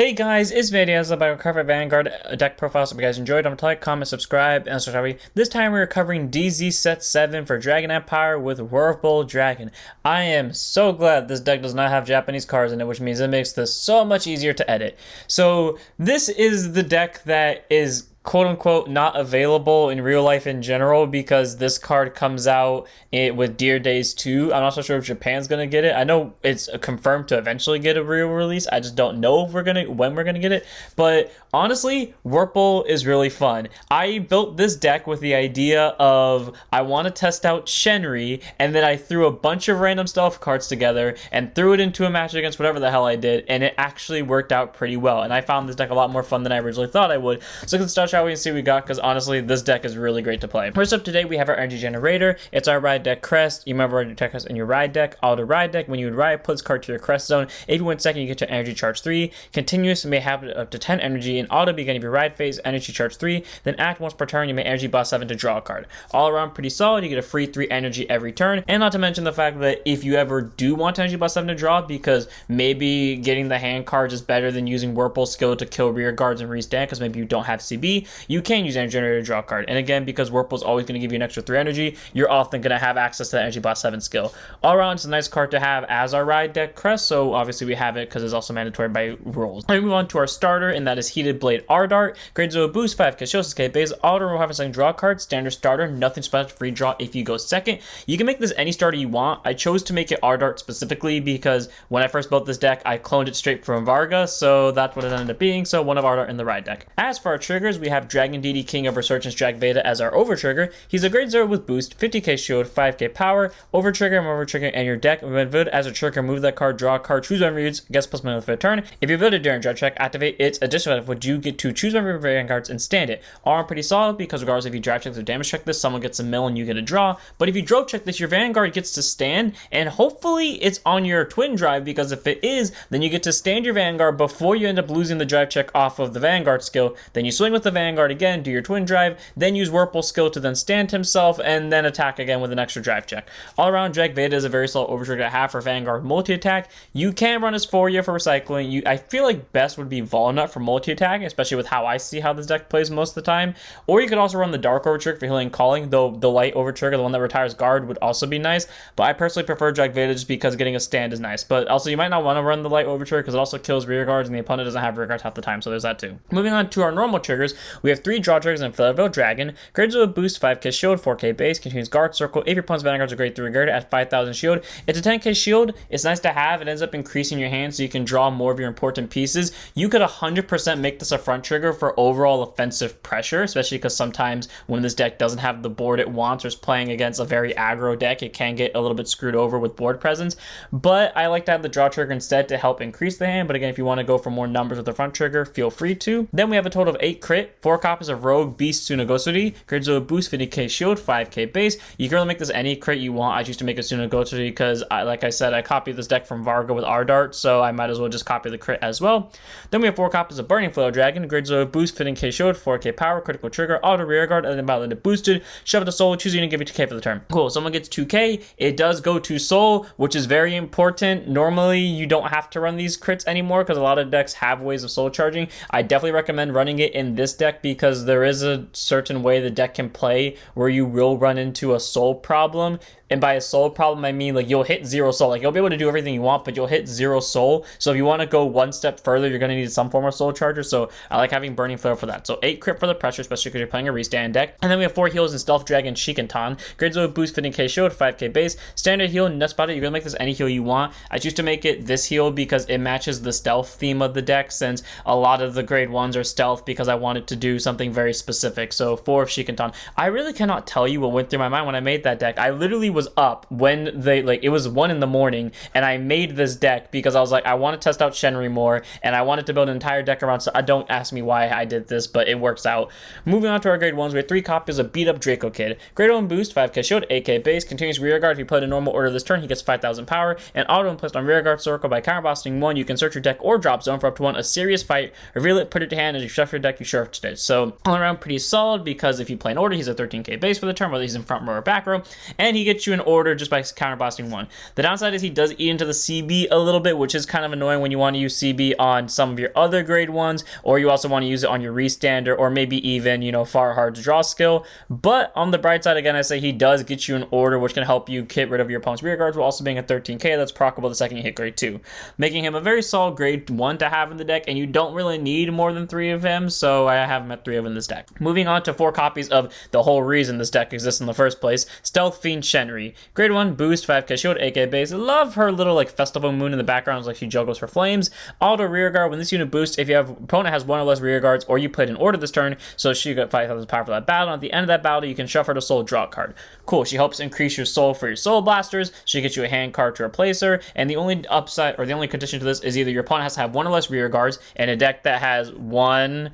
Hey guys, it's Vadias about Cover Vanguard deck profiles. If you guys enjoyed, don't like, comment, subscribe, and so shall we. This time we're covering DZ set 7 for Dragon Empire with Wirbel Dragon. I am so glad this deck does not have Japanese cards in it, which means it makes this so much easier to edit. So this is the deck that is quote-unquote not available in real life in general because this card comes out with Dear Days 2. I'm not so sure if Japan's gonna get it. I know it's confirmed to eventually get a real release. I just don't know if when we're gonna get it. But honestly, Wirbel is really fun. I built this deck with the idea of I want to test out Shenri, and then I threw a bunch of random stealth cards together and threw it into a match against whatever the hell I did, and it actually worked out pretty well. And I found this deck a lot more fun than I originally thought I would. So let's start, shall we, and see what we got, because honestly, this deck is really great to play. First up today, we have our energy generator. It's our ride deck crest. You remember your deck crest in your ride deck. Auto ride deck. When you would ride, put this card to your crest zone. If you win second, you get your energy charge 3. Continuous, you may have up to 10 energy. In auto, beginning of your ride phase, energy charge 3. Then act once per turn, you may energy boss 7 to draw a card. All around pretty solid. You get a free 3 energy every turn. And not to mention the fact that if you ever do want energy boss 7 to draw, because maybe getting the hand cards is better than using Wirbel's skill to kill rear guards and restand, because maybe you don't have CB, you can use energy generator to draw a card. And again, because Wirbel's always going to give you an extra 3 energy, you're often going to have access to that energy boss 7 skill. All around, it's a nice card to have as our ride deck crest, so obviously we have it because it's also mandatory by rules. And we move on to our starter, and that is Heated Blade Ardart. Grade 0 boost, 5k Shosuke base, auto removal, have a second draw card, standard starter, nothing special, free draw if you go second. You can make this any starter you want. I chose to make it Ardart specifically because when I first built this deck, I cloned it straight from Varga, so that's what it ended up being, so one of Ardart in the ride deck. As for our triggers, we have Dragon DD King of Resurgence Drag Veda as our over trigger. He's a grade 0 with boost, 50k shield, 5k power, over trigger, and over trigger, and your deck. When voted as a trigger, move that card, draw a card, choose one reads, guess plus minus for a turn. If you voted during draw check, activate its additional effect, would you get to choose one of your variant cards and stand it. All are pretty solid because regardless if you draft check or damage check this, someone gets a mill and you get a draw. But if you drove check this, your Vanguard gets to stand, and hopefully it's on your twin drive, because if it is, then you get to stand your Vanguard before you end up losing the drive check off of the Vanguard skill. Then you swing with the Vanguard again, do your twin drive, then use Wirbel's skill to then stand himself, and then attack again with an extra drive check. All around, Drag Veda is a very solid overtrigger to have for Vanguard multi-attack. You can run his 4-year for recycling. I feel like best would be Volnut for multi-attack, especially with how I see how this deck plays most of the time. Or you could also run the Dark Overtrigger for healing and calling, though the Light Overtrigger, the one that retires guard, would also be nice. But I personally prefer Drag Veda just because getting a stand is nice. But also, you might not want to run the Light Overtrigger because it also kills rear guards, and the opponent doesn't have rear guards half the time, so there's that too. Moving on to our normal triggers, we have 3 draw triggers in Flareveil Dragon. Grades with a boost, 5k shield, 4k base, continues guard circle. If your opponent's Vanguard's a grade 3 guard at 5,000 shield, it's a 10k shield. It's nice to have. It ends up increasing your hand so you can draw more of your important pieces. You could 100% make this a front trigger for overall offensive pressure, especially because sometimes when this deck doesn't have the board it wants or is playing against a very aggro deck, it can get a little bit screwed over with board presence. But I like to have the draw trigger instead to help increase the hand. But again, if you want to go for more numbers with the front trigger, feel free to. Then we have a total of 8 crit, 4 copies of Rogue Beast Tsunagosuri, grades with a boost, 50k shield, 5k base. You can really make this any crit you want. I choose to make a Tsunagosuri because, like I said, I copied this deck from Varga with Ardart, so I might as well just copy the crit as well. Then we have 4 copies of Burning Flail Dragon, grades with a boost, 15k shield, 4k power, critical trigger, auto rear guard, and then by it boosted, shove it to soul, choose a unit, give it 2k for the turn. Cool, someone gets 2k, it does go to soul, which is very important. Normally, you don't have to run these crits anymore because a lot of decks have ways of soul charging. I definitely recommend running it in this deck because there is a certain way the deck can play where you will run into a soul problem. And by a soul problem, I mean like you'll hit 0 soul. Like you'll be able to do everything you want, but you'll hit 0 soul. So if you want to go one step further, you're going to need some form of soul charger. So I like having Burning Flare for that. So 8 crit for the pressure, especially because you're playing a restand deck. And then we have 4 heals in Stealth Dragon Shikantan. Grades with boost, 15k shield, 5k base. Standard heal, nuts about it. You're going to make this any heal you want. I choose to make it this heal because it matches the stealth theme of the deck, since a lot of the grade 1s are stealth, because I wanted to do something very specific. So 4 of Shikantan. I really cannot tell you what went through my mind when I made that deck. I literally was up when it was 1 in the morning and I made this deck because I was like, I want to test out Shenri more and I wanted to build an entire deck around. So don't ask me why I did this, but it works out. Moving on to our grade 1s, we have 3 copies of Beat Up Draco Kid. Grade 1 boost, 5k shield, 8k base, continues rear guard. If you play in normal order this turn, he gets 5,000 power, and auto when placed on rear guard circle by counterbossing 1, you can search your deck or drop zone for up to 1 a serious fight, reveal it, put it to hand, as you shuffle your deck, you shuffle it. it. So all around pretty solid, because if you play an order, he's a 13k base for the turn, whether he's in front row or back row, and he gets you an order just by counterblasting 1. The downside is he does eat into the CB a little bit, which is kind of annoying when you want to use CB on some of your other grade 1s, or you also want to use it on your restander, or maybe even, you know, far hard to draw skill. But on the bright side, again, I say he does get you an order, which can help you get rid of your opponent's rear guards, while also being a 13k that's proccable the second you hit grade 2, making him a very solid grade 1 to have in the deck, and you don't really need more than 3 of him, so I have him at 3 of in this deck. Moving on to 4 copies of the whole reason this deck exists in the first place, Stealth Fiend Shenri. Grade 1 boost, 5k shield, 8k base. I love her little like festival moon in the background, like she juggles her flames. Auto rear guard, when this unit boosts, if your opponent has 1 or less rear guards, or you played an order this turn, so she got 5,000 power for that battle. At the end of that battle, you can shuffle her to soul, draw a card. Cool, she helps increase your soul for your soul blasters. She gets you a hand card to replace her, and the only upside, or the only condition to this, is either your opponent has to have 1 or less rear guards, and a deck that has 1,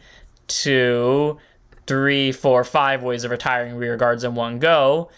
2, 3, 4, 5 ways of retiring rear guards in one go,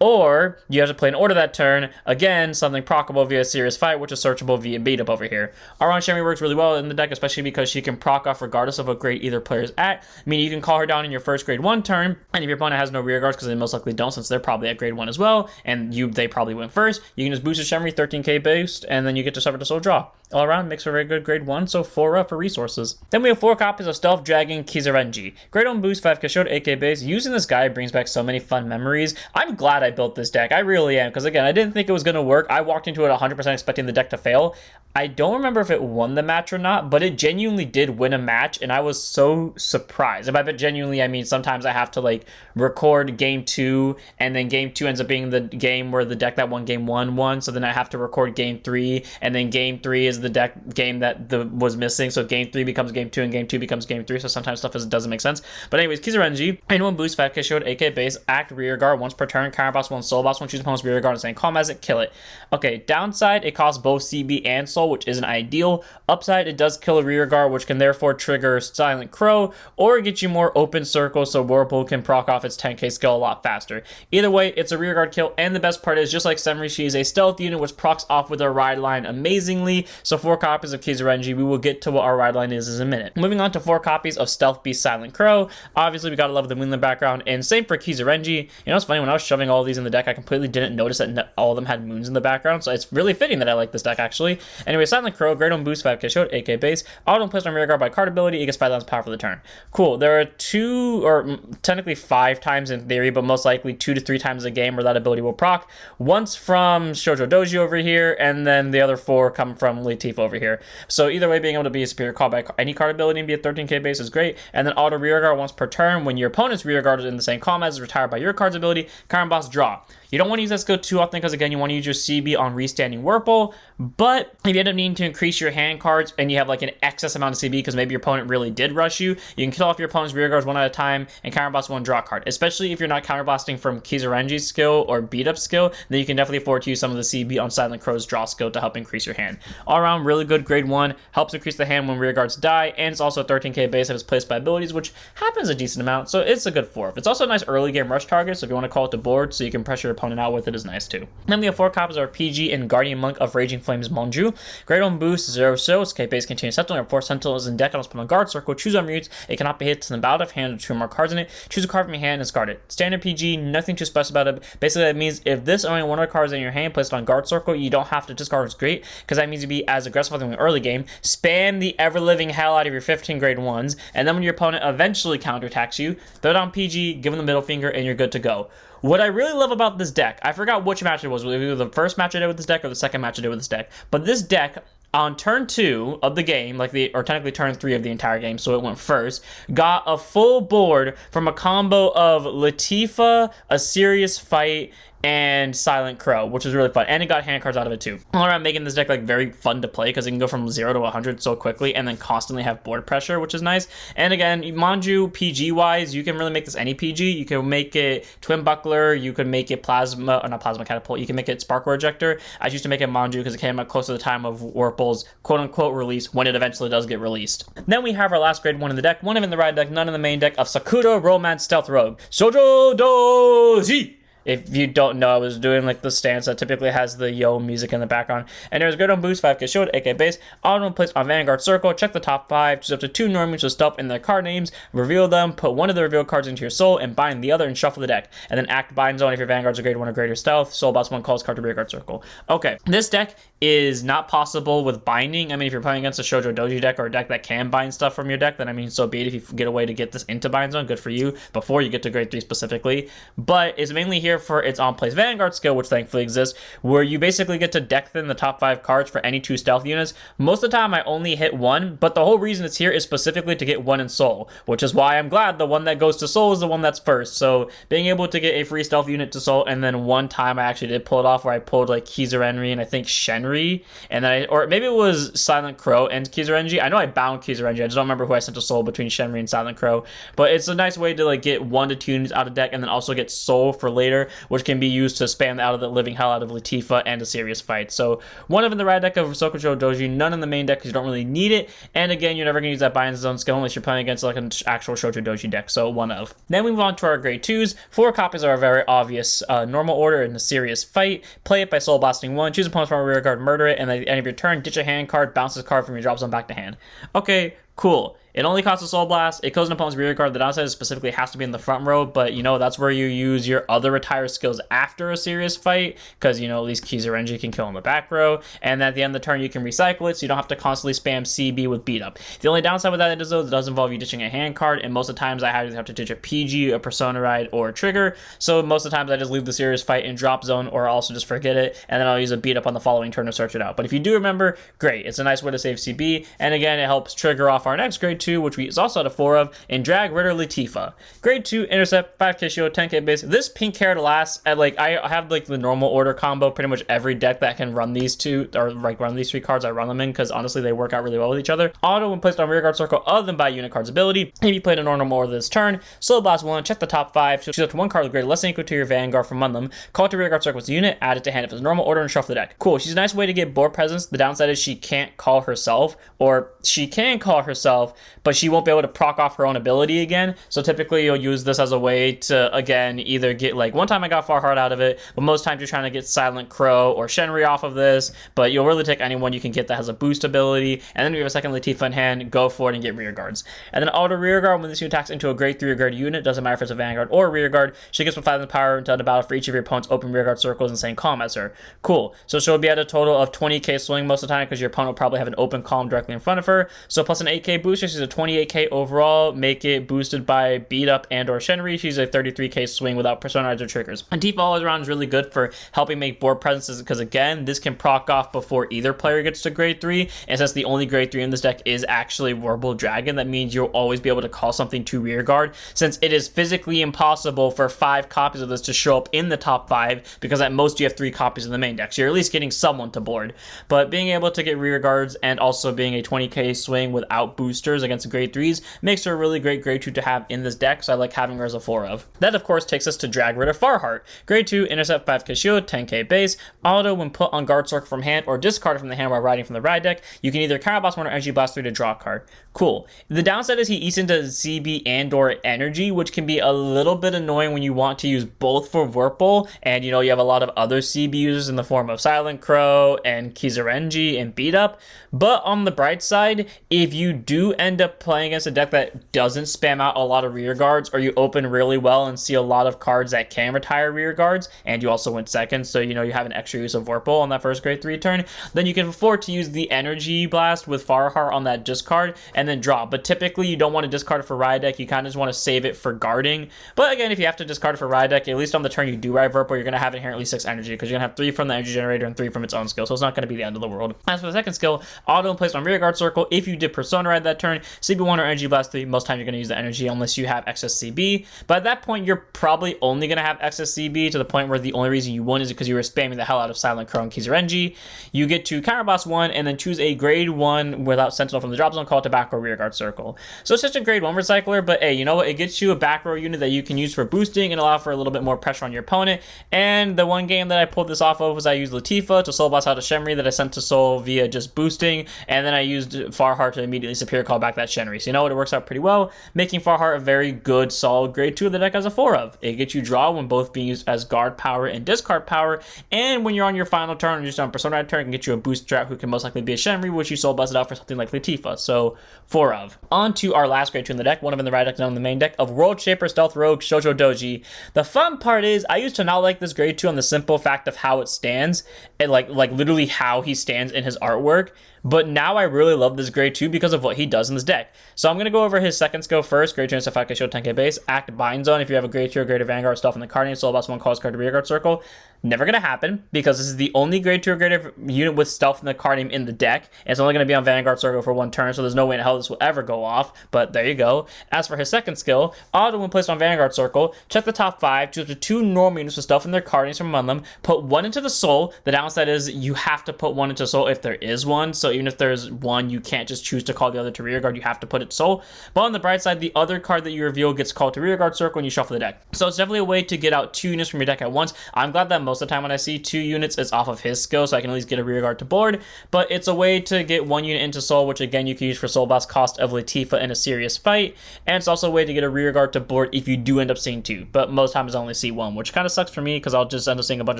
or you have to play an order that turn, again, something proccable via Serious Fight, which is searchable via beat up over here. Aron Shenri works really well in the deck, especially because she can proc off regardless of what grade either player's at, meaning you can call her down in your first grade 1 turn, and if your opponent has no rear guards, because they most likely don't since they're probably at grade 1 as well, and they probably went first, you can just boost a Shenri, 13k boost, and then you get to suffer to soul draw. All around makes for a very good grade 1, so 4 up for resources. Then we have 4 copies of Stealth Dragon Kizarenji. Grade 1 boost, 5k shield, 8k base. Using this guy brings back so many fun memories. I'm glad I built this deck. I really am, because again, I didn't think it was going to work. I walked into it 100% expecting the deck to fail. I don't remember if it won the match or not, but it genuinely did win a match, and I was so surprised. And by genuinely, I mean sometimes I have to like record game 2, and then game 2 ends up being the game where the deck that won game 1 won, so then I have to record game 3, and then game 3 is the game that was missing, so game 3 becomes game 2, and game 2 becomes game 3, so sometimes stuff doesn't make sense. But anyways, Kizarenji, anyone boost, 5k shield, 8k base, act rear guard once per turn, counter boss 1 soul boss, 1 choose opponent's rear guard, and saying calm as it, kill it. Okay, downside, it costs both CB and soul, which isn't ideal. Upside, it does kill a rear guard, which can therefore trigger Silent Crow, or get you more open circle so Wirbel can proc off its 10k skill a lot faster. Either way, it's a rear guard kill, and the best part is, just like Senri, she is a stealth unit which procs off with her ride line amazingly, so 4 copies of Kizarenji. We will get to what our ride line is in a minute. Moving on to 4 copies of Stealth Beast Silent Crow. Obviously, we gotta love the moon in the background, and same for Kizarenji. You know, it's funny, when I was shoving all these in the deck, I completely didn't notice that all of them had moons in the background, so it's really fitting that I like this deck, actually. Anyway, Silent Crow, grade 1 boost, 5k shield, 8k base, auto placed on rear guard by card ability, it gets 5,000 power for the turn. Cool, there are 2, or technically 5 times in theory, but most likely 2 to 3 times a game where that ability will proc. Once from Shoujo Doji over here, and then the other 4 come from Latif over here. So either way, being able to be a superior call by any card ability and be a 13k base is great. And then auto rear guard once per turn, when your opponent's rear guard is in the same column as is retired by your card's ability, counter boss draw. You don't want to use that skill too often because, again, you want to use your CB on restanding Wirbel, but if you end up needing to increase your hand cards and you have like an excess amount of CB because maybe your opponent really did rush you, you can kill off your opponent's rear guards one at a time and counterblast 1 draw card. Especially if you're not counterblasting from Kizarenji's skill or beat up skill, then you can definitely afford to use some of the CB on Silent Crow's draw skill to help increase your hand. All around, really good grade 1, helps increase the hand when rear guards die, and it's also a 13k base if it's placed by abilities, which happens a decent amount, so it's a good 4. It's also a nice early game rush target, so if you want to call it to board so you can pressure your opponent out with it, is nice too. Then we have 4 copies of our PG and Guardian Monk of Raging Flames Monju. Grade 1 boost, 0 souls, K base continues Sentinel, or 4 Sentinels in deck, and put on guard circle, choose on mutes, it cannot be hit in the battle if hand with 2 or more cards in it, choose a card from your hand and discard it. Standard PG, nothing too special about it. Basically, that means if this or only one of the cards in your hand placed on guard circle, you don't have to discard. It's great, because that means you be as aggressive as in the early game, spam the ever-living hell out of your 15 grade 1s, and then when your opponent eventually counterattacks you, throw it on PG, give them the middle finger, and you're good to go. What I really love about this deck, I forgot which match it was, either the first match I did with this deck or the second match I did with this deck, but this deck, on turn 2 of the game, or technically turn 3 of the entire game, so it went first, got a full board from a combo of Latifa, a Serious Fight, and Silent Crow, which was really fun, and it got hand cards out of it too. All around, making this deck like very fun to play because it can go from 0 to 100 so quickly and then constantly have board pressure, which is nice. And again, Monju PG wise, you can really make this any PG. You can make it Twin Buckler, you can make it Plasma, or not Plasma Catapult, you can make it Sparkle Ejector. I used to make it Monju because it came out close to the time of Warple's quote-unquote release, when it eventually does get released. Then we have our last grade 1 in the deck, 1 of in the right deck, none in the main deck, of Sakura Romance Stealth Rogue, Shoujo Doji! If you don't know, I was doing like the stance that typically has the yo music in the background. And there's good on boost, 5k shield, 8k base, auto placed on Vanguard Circle, check the top 5, choose up to 2 normies with stuff in their card names, reveal them, put one of the revealed cards into your soul, and bind the other and shuffle the deck. And then act bind zone if your Vanguards are grade 1 or greater stealth, soul boss 1 calls card to Vanguard Circle. Okay, this deck is not possible with binding. I mean, if you're playing against a Shoujo Doji deck or a deck that can bind stuff from your deck, then I mean, so be it. If you get a way to get this into bind zone, good for you, before you get to grade 3 specifically. But it's mainly here for its on-place Vanguard skill, which thankfully exists, where you basically get to deck thin the top 5 cards for any 2 stealth units. Most of the time, I only hit 1, but the whole reason it's here is specifically to get 1 in soul, which is why I'm glad the one that goes to soul is the one that's first. So being able to get a free stealth unit to soul, and then one time I actually did pull it off where I pulled like Kizarenri and I think Shenri, and then or maybe it was Silent Crow and Kizarenji. I know I bound Kizarenji, I just don't remember who I sent to soul between Shenri and Silent Crow, but it's a nice way to like get 1 to 2 units out of deck, and then also get soul for later, which can be used to spam out of the living hell out of Latifa and a serious fight. So one of in the ride deck of Sokojo Doji, none in the main deck because you don't really need it. And again, you're never going to use that bind zone skill unless you're playing against like an actual Shoujo Doji deck. So one of. Then we move on to our grade 2s. 4 copies are a very obvious normal order in a serious fight. Play it by soul blasting 1. Choose opponent's from a rear guard, murder it, and at the end of your turn, ditch a hand card, bounce this card from your drop zone back to hand. Okay, cool. It only costs a Soul Blast. It kills an opponent's rear guard. The downside specifically has to be in the front row, but you know, that's where you use your other retire skills after a serious fight, because you know, at least Kizarenji can kill in the back row, and at the end of the turn you can recycle it, so you don't have to constantly spam CB with beat up. The only downside with that is though, it does involve you ditching a hand card, and most of the times I either have to ditch a PG, a Persona Ride, or a Trigger, so most of the times I just leave the serious fight in drop zone, or also just forget it, and then I'll use a beat up on the following turn to search it out. But if you do remember, great. It's a nice way to save CB, and again, it helps trigger off our next grade 2, which we also had a 4 of, in Drag Ritter Latifa. Grade 2, Intercept, 5k shield, 10k base. This pink haired lass, I have like the normal order combo, pretty much every deck that can run these 2, or like run these 3 cards, I run them in, because honestly they work out really well with each other. Auto when placed on rear guard circle other than by unit card's ability. If you played a normal order this turn, Soul Blast 1, check the top 5, choose up to 1 card with grade less than equal to your Vanguard from among them, call it to rear guard circle with the unit, add it to hand if it's normal order, and shuffle the deck. Cool, she's a nice way to get board presence. The downside is she can't call herself, or she can call herself, but she won't be able to proc off her own ability again. So typically you'll use this as a way to, again, either get like, one time I got Far Heart out of it, but most times you're trying to get Silent Crow or Shenri off of this, but you'll really take anyone you can get that has a boost ability, and then you have a second Latifa in hand, go for it and get rear guards. And then auto rear guard, when this unit attacks into a grade 3 rear guard unit, doesn't matter if it's a Vanguard or a rear guard, she gets with 5 in the power until the battle for each of your opponent's open rear guard circles and same column as her. Cool. So she'll be at a total of 20k swing most of the time, because your opponent will probably have an open column directly in front of her. So plus an 8k booster, she's a 28k overall, make it boosted by beat up and or Shenri. She's a 33k swing without personalized or triggers. And default all around is really good for helping make board presences, because again, this can proc off before either player gets to grade 3, and since the only grade 3 in this deck is actually Wirbel Dragon, that means you'll always be able to call something to rear guard, since it is physically impossible for 5 copies of this to show up in the top 5, because at most you have 3 copies in the main deck, so you're at least getting someone to board. But being able to get rear guards and also being a 20k swing without boosters against grade 3s makes her a really great grade 2 to have in this deck, so I like having her as a 4 of. That of course takes us to Drag Ritter Farheart. Grade 2, Intercept, 5k shield, 10k base. Auto when put on guard circle from hand or discarded from the hand while riding from the ride deck, you can either Counter Blast 1 or Energy Blast 3 to draw a card. Cool. The downside is he eats into CB and or energy, which can be a little bit annoying when you want to use both for Wirbel, and you know, you have a lot of other CB users in the form of Silent Crow and Kizarenji and Beat Up. But on the bright side, if you do end up playing against a deck that doesn't spam out a lot of rear guards, or you open really well and see a lot of cards that can retire rear guards, and you also went second, so you know you have an extra use of Wirbel on that first grade 3 turn, then you can afford to use the Energy Blast with Farheart on that discard and then draw. But typically you don't want to discard it for ride deck, you kind of just want to save it for guarding. But again, if you have to discard it for ride deck, at least on the turn you do ride Wirbel, you're going to have inherently 6 energy, because you're going to have 3 from the energy generator and 3 from its own skill, so it's not going to be the end of the world. As for the second skill, auto and placed on rear guard circle, if you did Persona Ride that turn, CB1 or Energy Blast 3, most times you're going to use the energy unless you have excess CB. But at that point, you're probably only going to have excess CB, to the point where the only reason you won is because you were spamming the hell out of Silent Crow and Kizarenji. You get to Counter Blast 1 and then choose a grade 1 without Sentinel from the drop zone, call it to back row rear guard circle. So it's just a grade 1 recycler, but hey, you know what? It gets you a back row unit that you can use for boosting and allow for a little bit more pressure on your opponent. And the one game that I pulled this off of was I used Latifa to Soul Blast out of Shenri that I sent to Soul via just boosting, and then I used Farheart to immediately superior call back that Shenry. So you know what, it works out pretty well, making Farheart a very good, solid grade 2 of the deck as a 4 of. It gets you draw when both being used as guard power and discard power, and when you're on your final turn or just on Persona turn, it can get you a boost trap who can most likely be a Shenry, which you soul busted out for something like Latifa. So 4 of. On to our last grade 2 in the deck, one of in the right deck and on the main deck, of World Shaper Stealth Rogue Shoujo Doji. The fun part is, I used to not like this grade 2 on the simple fact of how it stands, and like literally how he stands in his artwork. But now I really love this grade 2 because of what he does in this deck. So I'm going to go over his second skill first. Grade 2 and 5k shield 10k base. Act Bind Zone. If you have a grade 2 or greater Vanguard stuff in the card name, soul boss 1 calls card to rearguard circle. Never going to happen because this is the only grade 2 or greater unit with stealth in the card name in the deck. And it's only going to be on Vanguard circle for 1 turn, so there's no way in hell this will ever go off. But there you go. As for his second skill, auto when placed on Vanguard circle, check the top 5, choose the 2 normal units with stealth in their card names from among them, put 1 into the soul. The downside is you have to put 1 into soul if there is one. So even if there's 1, you can't just choose to call the other to rearguard. You have to put it soul. But on the bright side, the other card that you reveal gets called to rearguard circle when you shuffle the deck. So it's definitely a way to get out 2 units from your deck at once. I'm glad that most of the time when I see 2 units, it's off of his skill, so I can at least get a rearguard to board. But it's a way to get 1 unit into soul, which again you can use for soul boss cost of Latifa in a serious fight. And it's also a way to get a rearguard to board if you do end up seeing 2. But most times I only see 1, which kind of sucks for me because I'll just end up seeing a bunch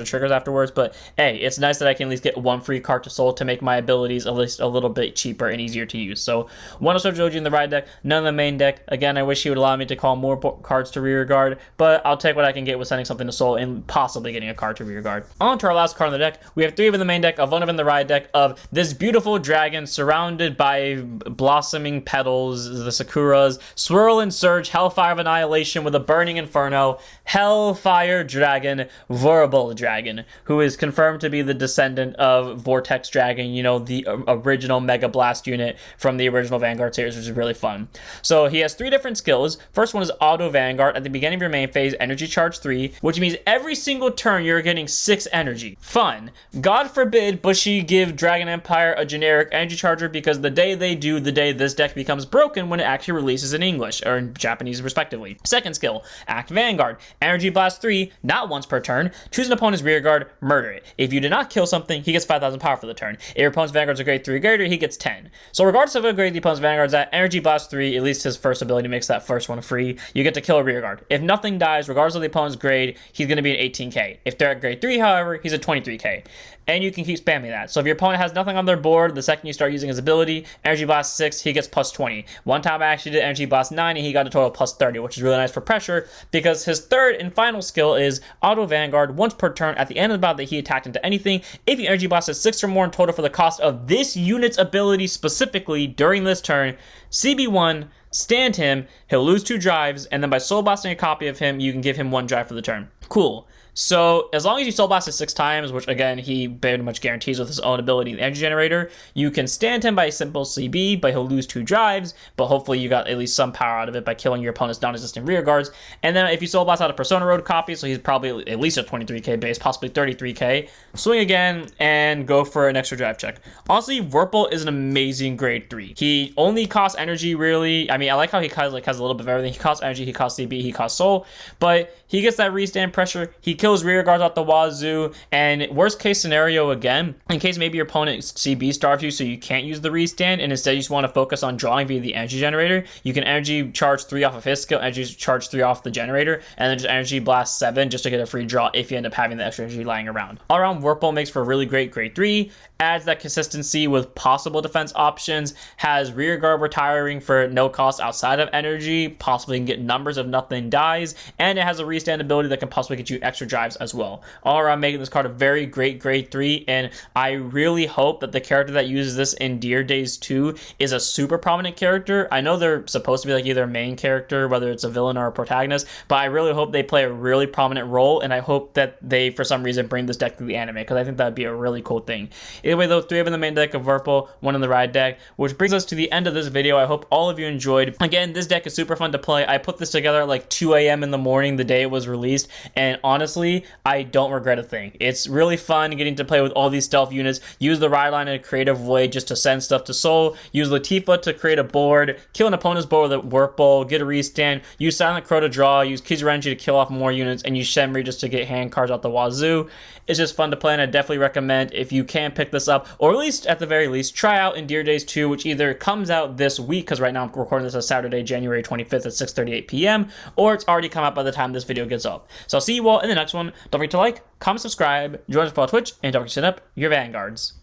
of triggers afterwards. But hey, it's nice that I can at least get 1 free card to soul to make my abilities at least a little bit cheaper and easier to use. So 1 of Joji in the right deck, none in the main deck. Again, I wish he would allow me to call more cards to rearguard, but I'll take what I can get with sending something to soul and possibly getting a card to rearguard. On to our last card in the deck. We have 3 of in the main deck, of 1 of in the right deck, of this beautiful dragon surrounded by blossoming petals, the sakuras, swirl and surge, hellfire of annihilation with a burning inferno, hellfire dragon, Wirbel dragon, who is confirmed to be the descendant of Vortex Dragon, you know, the original Mega Blast unit from the original Vanguard series, which is really fun. So he has 3 different skills. First one is Auto Vanguard. At the beginning of your main phase, energy charge 3, which means every single turn you're getting 6 energy. Fun. God forbid Bushy give Dragon Empire a generic energy charger, because the day they do, the day this deck becomes broken when it actually releases in English or in Japanese respectively. Second skill, Act Vanguard. Energy blast 3, not once per turn. Choose an opponent's rearguard, murder it. If you do not kill something, he gets 5,000 power for the turn. If your opponent's Vanguard's a grade 3 or greater, he gets 10. So regardless of what grade the opponent's Vanguard's at, Energy blast 3, at least his first ability makes that first one free. You get to kill a rearguard. If nothing dies, regardless of the opponent's grade, he's going to be an 18k. If they're at grade 3, however, he's a 23k. And you can keep spamming that. So if your opponent has nothing on their board, the second you start using his ability, Energy Blast 6, he gets plus 20. One time I actually did Energy Blast 9 and he got a total of plus 30, which is really nice for pressure, because his third and final skill is Auto Vanguard. Once per turn, at the end of the battle that he attacked into anything, if you Energy Blasted 6 or more in total for the cost of this unit's ability specifically during this turn, CB1, stand him, he'll lose 2 drives, and then by soul blasting a copy of him, you can give him 1 drive for the turn. Cool. So as long as you soul blast it 6 times, which again he very much guarantees with his own ability, the energy generator, you can stand him by a simple CB, but he'll lose 2 drives, but hopefully you got at least some power out of it by killing your opponent's non-existent rear guards. And then if you soul blast out a Persona Road copy, so he's probably at least a 23k base, possibly 33k, swing again and go for an extra drive check. Honestly, Wirbel is an amazing grade 3. He only costs energy, really. I mean, I like how he has a little bit of everything. He costs energy, he costs CB, he costs soul, but he gets that restand pressure. He kills rear guards out the wazoo, and worst case scenario again, in case maybe your opponent CB starves you so you can't use the restand and instead you just want to focus on drawing via the energy generator, you can energy charge 3 off of his skill, energy charge 3 off the generator, and then just energy blast 7 just to get a free draw if you end up having the extra energy lying around. All around, Wirbel makes for a really great grade 3, adds that consistency with possible defense options, has rear guard retiring for no cost outside of energy, possibly can get numbers if nothing dies, and it has a restand ability that can possibly get you extra drives as well. All around, making this card a very great grade 3, and I really hope that the character that uses this in Dear Days 2 is a super prominent character. I know they're supposed to be like either a main character, whether it's a villain or a protagonist, but I really hope they play a really prominent role, and I hope that they for some reason bring this deck to the anime, because I think that would be a really cool thing. Either way though, 3 of in the main deck of Wirbel, 1 in the ride deck, which brings us to the end of this video. I hope all of you enjoyed. enjoyed. Again, this deck is super fun to play. I put this together at like 2 a.m. in the morning the day it was released, and honestly, I don't regret a thing. It's really fun getting to play with all these stealth units, use the ride line in a creative way just to send stuff to soul, use Latifah to create a board, kill an opponent's board with a Wirbel, get a restand, use Silent Crow to draw, use Kizarenji to kill off more units, and use Shenri just to get hand cards out the wazoo. It's just fun to play, and I definitely recommend if you can pick this up, or at least at the very least, try out Endear Days 2, which either comes out this week, because right now I'm recording this on Saturday, January 25th at 6:38 p.m., or it's already come out by the time this video gets up. So I'll see you all in the next one. Don't forget to like, comment, subscribe, join us on Twitch, and don't forget to set up your vanguards.